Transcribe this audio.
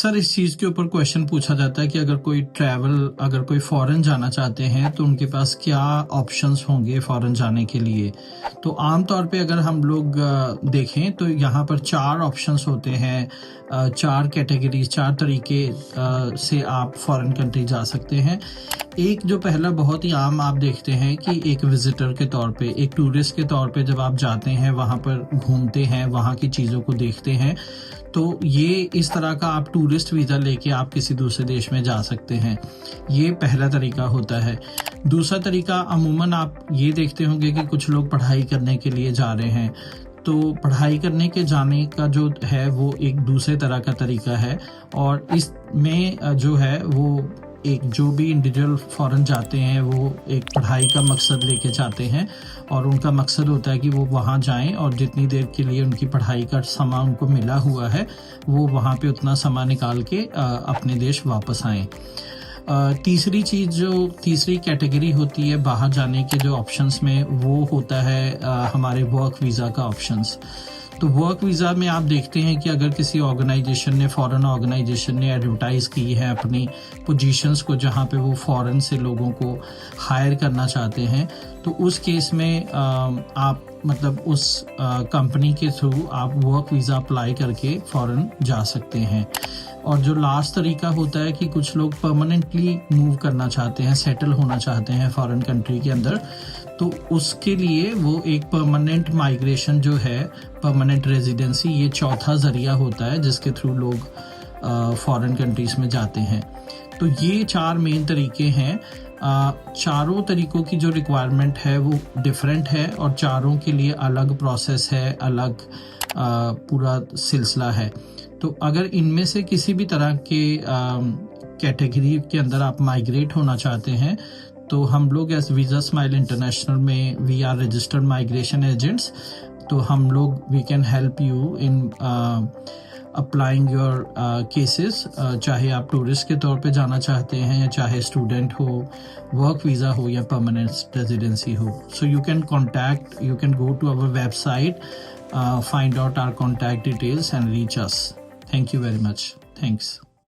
अक्सर इस चीज़ के ऊपर क्वेश्चन पूछा जाता है कि अगर कोई फॉरेन जाना चाहते हैं तो उनके पास क्या ऑप्शंस होंगे फॉरेन जाने के लिए। तो आमतौर पे अगर हम लोग देखें तो यहाँ पर 4 ऑप्शंस होते हैं, 4 कैटेगरीज, 4 तरीके से आप फॉरेन कंट्री जा सकते हैं। एक जो पहला बहुत ही आम आप देखते हैं कि एक विजिटर के तौर पे, एक टूरिस्ट के तौर पे जब आप जाते हैं, वहाँ पर घूमते हैं, वहाँ की चीज़ों को देखते हैं, तो ये इस तरह का आप टूरिस्ट वीज़ा लेके आप किसी दूसरे देश में जा सकते हैं। ये पहला तरीका होता है। दूसरा तरीका अमूमन आप ये देखते होंगे कि कुछ लोग पढ़ाई करने के लिए जा रहे हैं, तो पढ़ाई करने के जाने का जो है वो एक दूसरे तरह का तरीका है। और इसमें जो है वो एक जो भी इंडिविजुअल फॉरेन जाते हैं वो एक पढ़ाई का मकसद लेके जाते हैं, और उनका मकसद होता है कि वो वहाँ जाएं और जितनी देर के लिए उनकी पढ़ाई का समय उनको मिला हुआ है वो वहाँ पे उतना समय निकाल के अपने देश वापस आएं। तीसरी कैटेगरी होती है बाहर जाने के जो ऑप्शंस में, वो होता है हमारे वर्क वीज़ा का ऑप्शंस। तो वर्क वीज़ा में आप देखते हैं कि अगर किसी ऑर्गेनाइजेशन ने, फॉरेन ऑर्गेनाइजेशन ने एडवर्टाइज़ की है अपनी पोजीशंस को जहां पे वो फॉरेन से लोगों को हायर करना चाहते हैं, तो उस केस में आप मतलब उस कंपनी के थ्रू आप वर्क वीज़ा अप्लाई करके फॉरेन जा सकते हैं। और जो लास्ट तरीका होता है कि कुछ लोग परमानेंटली मूव करना चाहते हैं, सेटल होना चाहते हैं फॉरेन कंट्री के अंदर, तो उसके लिए वो एक परमानेंट माइग्रेशन जो है, परमानेंट रेजिडेंसी, ये चौथा ज़रिया होता है जिसके थ्रू लोग फॉरेन कंट्रीज़ में जाते हैं। तो ये 4 मेन तरीके हैं। चारों तरीकों की जो रिक्वायरमेंट है वो डिफरेंट है और चारों के लिए अलग प्रोसेस है, अलग पूरा सिलसिला है। तो अगर इनमें से किसी भी तरह के कैटेगरी के अंदर आप माइग्रेट होना चाहते हैं तो हम लोग एज वीज़ा स्माइल इंटरनेशनल में we are registered migration agents. तो हम लोग we can help you in applying your cases, चाहे आप टूरिस्ट के तौर पे जाना चाहते हैं या चाहे स्टूडेंट हो, वर्क वीज़ा हो या परमानेंट रेजिडेंसी हो। So you can go to our website, find out our contact details and reach us. Thank you very much. Thanks.